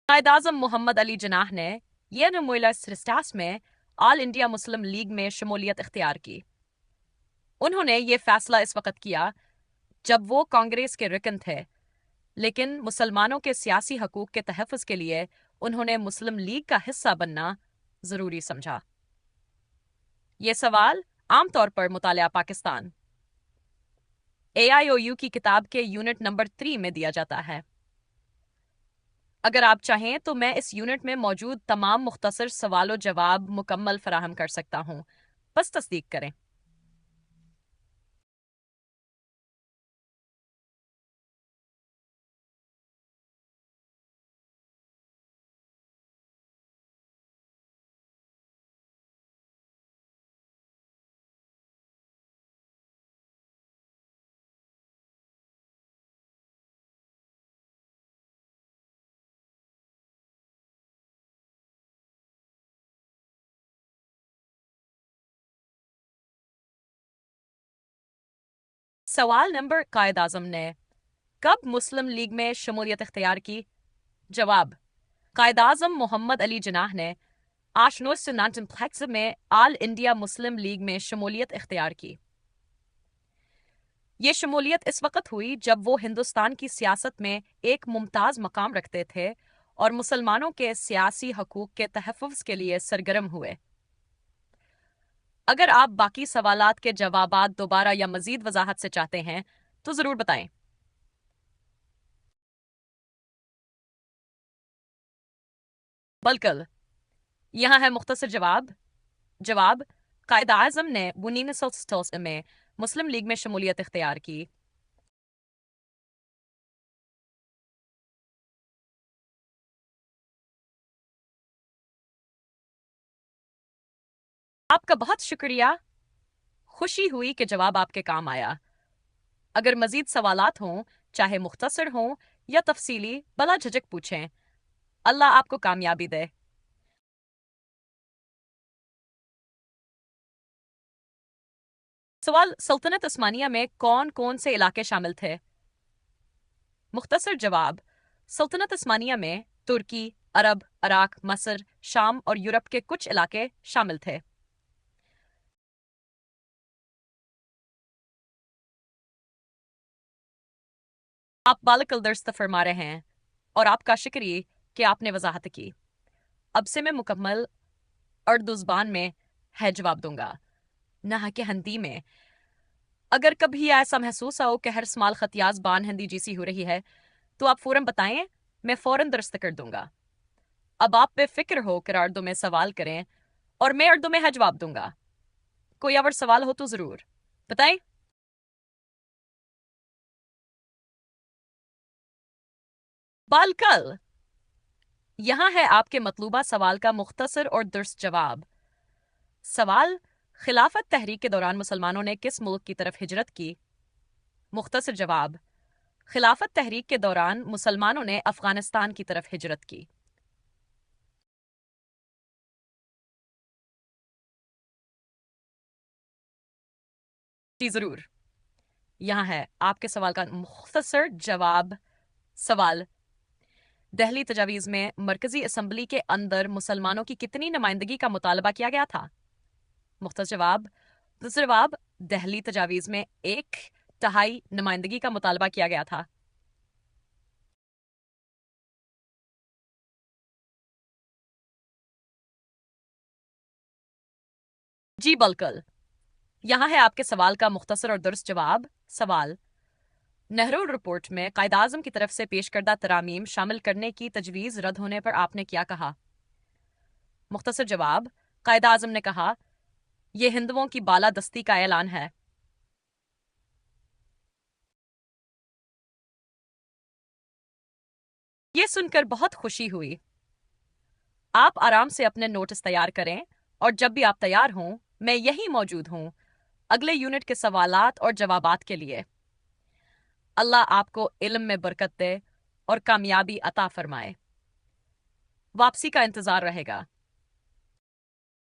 कायद-ए-आज़म मोहम्मद अली जिन्नाह ने यह सृष्टास में ऑल इंडिया मुस्लिम लीग में शमूलियत इख्तियार की। उन्होंने ये फैसला इस वक्त किया जब वो कांग्रेस के रुकन थे, लेकिन मुसलमानों के सियासी हकूक के तहफ़्फ़ुज़ के लिए उन्होंने मुस्लिम लीग का हिस्सा बनना ज़रूरी समझा। ये सवाल आमतौर पर मुतालिया पाकिस्तान AIOU की किताब के यूनिट नंबर 3 में दिया जाता है। अगर आप चाहें तो मैं इस यूनिट में मौजूद तमाम मुख्तसर सवालों जवाब मुकम्मल फराहम कर सकता हूँ, बस तस्दीक करें। सवाल नंबर कायद आज़म ने कब मुस्लिम लीग में शमूलियत इख्तियार की? जवाब: कायद आज़म मोहम्मद अली जिन्नाह ने 1996 में ऑल इंडिया मुस्लिम लीग में शमूलियत इख्तियार की। ये शमूलियत इस वक्त हुई जब वो हिंदुस्तान की सियासत में एक मुमताज़ मकाम रखते थे और मुसलमानों के सियासी हकूक के तहफ़्फ़ुज़ के लिए सरगर्म हुए। अगर आप बाकी सवालात के जवाबात दोबारा या मज़ीद वजाहत से चाहते हैं तो ज़रूर बताएं। बल्कल यहाँ है मुख्तसर जवाब। जवाब: कायद आज़म ने 1967 में मुस्लिम लीग में शमूलियत इख्तियार की। आपका बहुत शुक्रिया। खुशी हुई कि जवाब आपके काम आया। अगर मज़ीद सवालात हों, चाहे मुख्तसर हों या तफसीली, बला झिझक पूछें। अल्लाह आपको कामयाबी दे। सवाल: सल्तनत उस्मानिया में कौन कौन से इलाके शामिल थे? मुख्तसर जवाब: सल्तनत उस्मानिया में तुर्की, अरब, इराक, मसर, शाम और यूरोप के कुछ इलाके शामिल थे। आप बालकल दर्स्त फरमा रहे हैं और आपका शुक्रिया कि आपने वजाहत की। अब से मैं मुकम्मल उर्दू ज़ुबान में है जवाब दूंगा, ना कि हिंदी में। अगर कभी ऐसा महसूस हो कि हर स्माल खतियाज बान हिंदी जीसी हो रही है तो आप फौरन बताएं, मैं फौरन दुरुस्त कर दूंगा। अब आप बेफिक्र हो कर उर्दू में सवाल करें और मैं उर्दू में है जवाब दूंगा। कोई और सवाल हो तो ज़रूर बताएं। बालकल यहाँ है आपके मतलूबा सवाल का मुख्तसर और दुरुस्त जवाब। सवाल: खिलाफत तहरीक के दौरान मुसलमानों ने किस मुल्क की तरफ हिजरत की? मुख्तसर जवाब: खिलाफत तहरीक के दौरान मुसलमानों ने अफगानिस्तान की तरफ हिजरत की। जी ज़रूर। यहाँ है आपके सवाल का मुख्तसर जवाब। सवाल: दहली तजावीज़ में मरकजी असम्बली के अंदर मुसलमानों की कितनी नुमाइंदगी का मुतालबा किया गया था? मुख्तसर जवाब: जवाब: दहली तजावीज़ में 1/3 नुमाइंदगी का मुतालबा किया गया था। जी बल्कल यहाँ है आपके सवाल का मुख्तसर और दुरुस्त जवाब। सवाल: नेहरू रिपोर्ट में कायद-ए-आज़म की तरफ से पेश करदा तरामीम शामिल करने की तजवीज़ रद्द होने पर आपने क्या कहा? मुख्तसर जवाब: कायद-ए-आज़म ने कहा, यह हिंदुओं की बालादस्ती का ऐलान है। ये सुनकर बहुत खुशी हुई। आप आराम से अपने नोट्स तैयार करें और जब भी आप तैयार हों मैं यहीं मौजूद हूं अगले यूनिट के सवालात और जवाबात के लिए। अल्लाह आपको इल्म में बरकत दे और कामयाबी अता फरमाए। वापसी का इंतजार रहेगा।